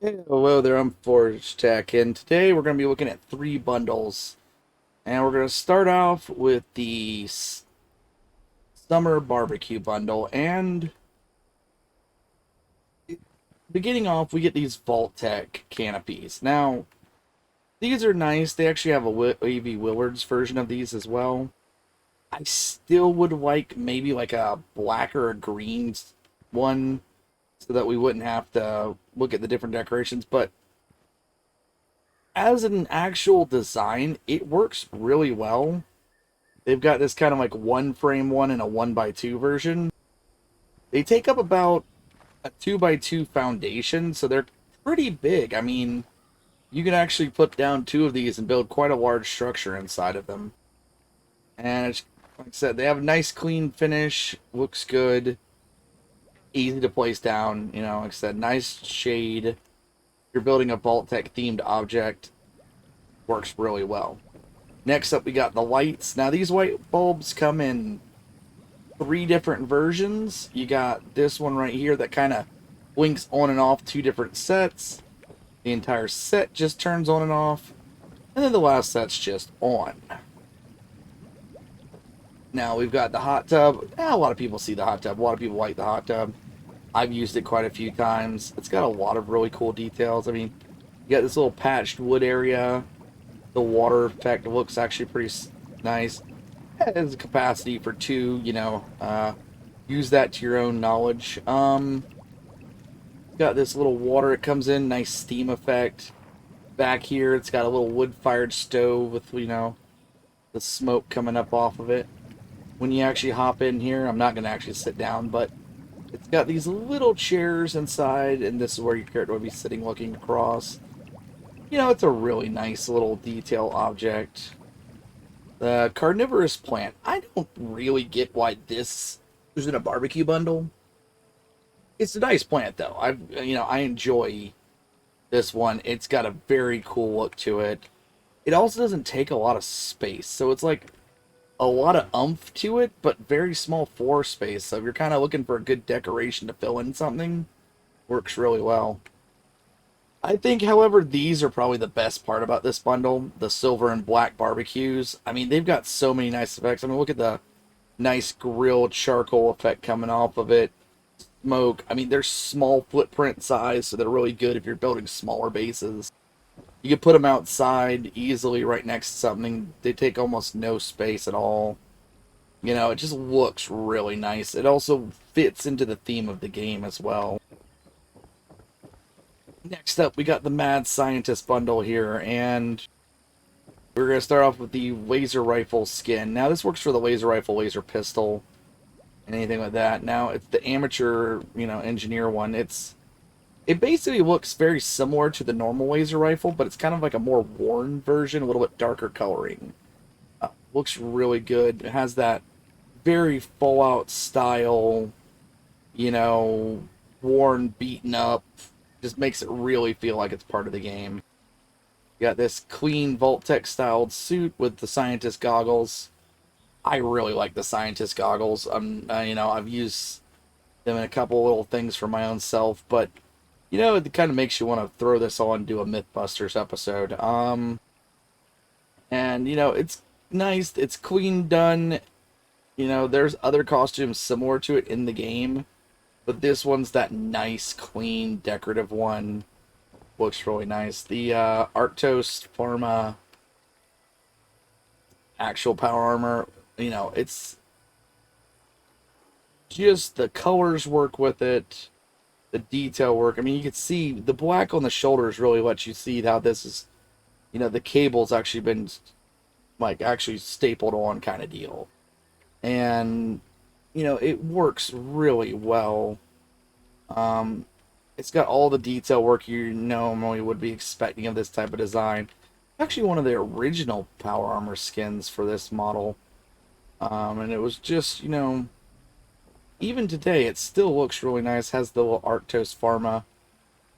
Hey, hello there, I'm Forgetec, and today we're going to be looking at three bundles. And we're going to start off with the Summer Barbecue bundle. And beginning off, we get these Tec Canopies. Now, these are nice. They actually have a Wavy Willards version of these as well. I still would like maybe like a black or a green one so that we wouldn't have to look at the different decorations, but as an actual design, it works really well. They've got this kind of like one frame one and a 1x2 version. They take up about a 2x2 foundation, so they're pretty big. I mean, you can actually put down two of these and build quite a large structure inside of them. And it's, like I said, they have a nice clean finish, looks good, easy to place down. You know, like I said, nice shade. You're building a Tec themed object, works really well. Next up, we got the lights. Now, these white bulbs come in three different versions. You got this one right here that kind of blinks on and off, two different sets. The entire set just turns on and off. And then the last set's just on. Now, we've got the hot tub. A lot of people see the hot tub. A lot of people like the hot tub. I've used it quite a few times. It's got a lot of really cool details. I mean, you got this little patched wood area. The water effect looks actually pretty nice. It has a capacity for two, use that to your own knowledge. Got this little water, it comes in, nice steam effect. Back here, it's got a little wood-fired stove with, the smoke coming up off of it. When you actually hop in here, I'm not going to actually sit down, but it's got these little chairs inside, and this is where your character would be sitting looking across. It's a really nice little detail object. The Carnivorous Plant. I don't really get why this is in a barbecue bundle. It's a nice plant, though. I enjoy this one. It's got a very cool look to it. It also doesn't take a lot of space, so it's like a lot of oomph to it, but very small floor space. So if you're kind of looking for a good decoration to fill in something, works really well. I think, however, these are probably the best part about this bundle, the silver and black barbecues. I mean, they've got so many nice effects. I mean, look at the nice grill charcoal effect coming off of it. Smoke. I mean, they're small footprint size, so they're really good if you're building smaller bases. You can put them outside easily right next to something. They take almost no space at all. It just looks really nice. It also fits into the theme of the game as well. Next up, we got the Mad Scientist bundle here, and we're going to start off with the laser rifle skin. Now, this works for the laser rifle, laser pistol, and anything like that. Now, it's the amateur, engineer one. It basically looks very similar to the normal laser rifle, but it's kind of like a more worn version, a little bit darker coloring. Looks really good. It has that very Fallout style, worn, beaten up. Just makes it really feel like it's part of the game. You got this clean Tec styled suit with the scientist goggles. I really like the scientist goggles. I've used them in a couple little things for my own self, but it kind of makes you want to throw this on and do a Mythbusters episode. It's nice. It's clean done. There's other costumes similar to it in the game. But this one's that nice, clean, decorative one. Looks really nice. The Arktos Pharma actual power armor, it's just the colors work with it. The detail work. I mean, you can see the black on the shoulders really lets you see how this is, the cable's actually been, like, actually stapled on kind of deal. And it works really well. It's got all the detail work you normally would be expecting of this type of design. Actually, one of the original power armor skins for this model. And it was just, even today, it still looks really nice. Has the little Arktos Pharma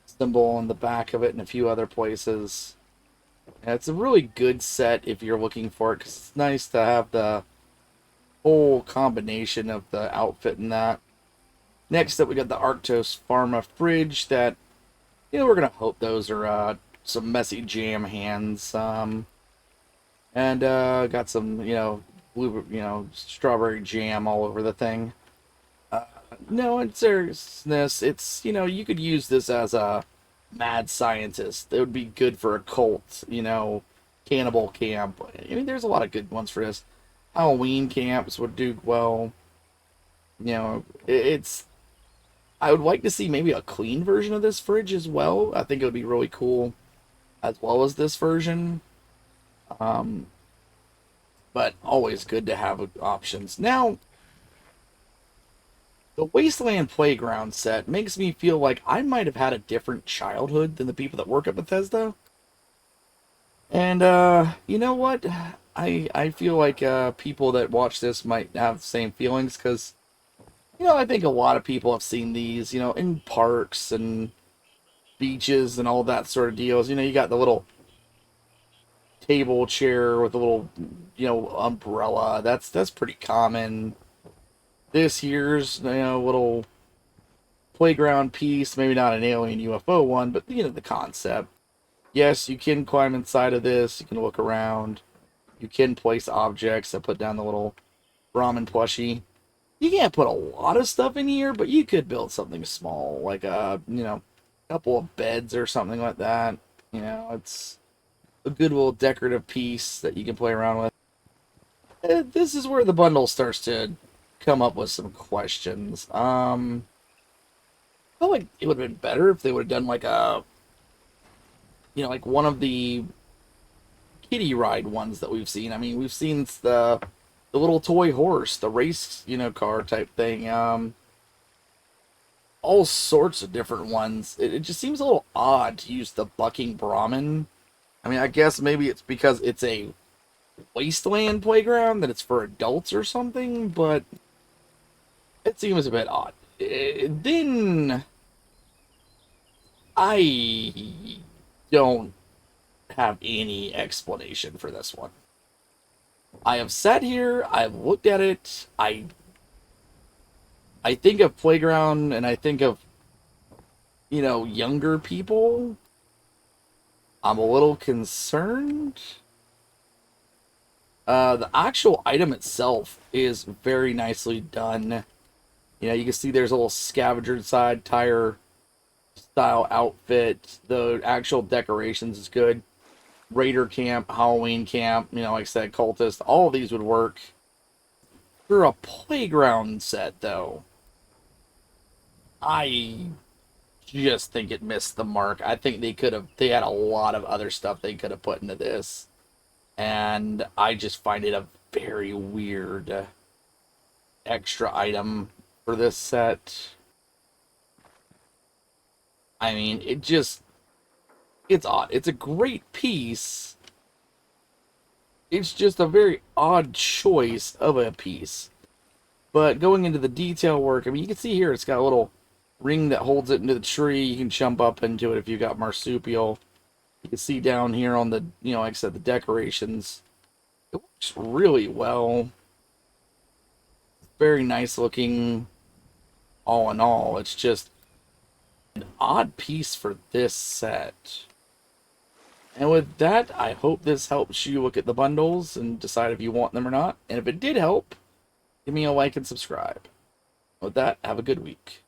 symbol on the back of it and a few other places. And it's a really good set if you're looking for it, because it's nice to have the whole combination of the outfit and that. Next up, we got the Arktos Pharma fridge that We're gonna hope those are some messy jam hands. And got some, strawberry jam all over the thing. Uh, no, in seriousness, it's, you could use this as a mad scientist. It would be good for a cult, cannibal camp. I mean, there's a lot of good ones for this. Halloween camps would do well. It's. I would like to see maybe a clean version of this fridge as well. I think it would be really cool, as well as this version. Um, but always good to have options. Now, the Wasteland Playground set makes me feel like I might have had a different childhood than the people that work at Bethesda. And you know what? I feel like people that watch this might have the same feelings because I think a lot of people have seen these, in parks and beaches and all that sort of deals. You got the little table chair with a little, umbrella. That's pretty common. This here's, little playground piece, maybe not an alien UFO one, but the concept. Yes, you can climb inside of this. You can look around. You can place objects. I put down the little ramen plushie. You can't put a lot of stuff in here, but you could build something small, like a, couple of beds or something like that. It's a good little decorative piece that you can play around with. This is where the bundle starts to come up with some questions. I feel like it would have been better if they would have done like a, like one of the kiddie ride ones that we've seen. I mean, we've seen the little toy horse, the race, car type thing. All sorts of different ones. It just seems a little odd to use the bucking Brahmin. I mean, I guess maybe it's because it's a wasteland playground that it's for adults or something, but it seems a bit odd. Then I don't have any explanation for this one. I have sat here, I've looked at it, I think of playground and I think of younger people. I'm a little concerned. The actual item itself is very nicely done. You can see there's a little scavenger side tire style outfit. The actual decorations is good. Raider camp, Halloween camp, like I said, cultist. All of these would work. For a playground set, though, I just think it missed the mark. I think they had a lot of other stuff they could have put into this. And I just find it a very weird extra item for this set. I mean, it's odd. It's a great piece. It's just a very odd choice of a piece. But going into the detail work, I mean, you can see here it's got a little ring that holds it into the tree. You can jump up into it if you've got marsupial. You can see down here on the, like I said, the decorations. It works really well. Very nice looking, all in all. It's just an odd piece for this set. And with that, I hope this helps you look at the bundles and decide if you want them or not. And if it did help, give me a like and subscribe. With that, have a good week.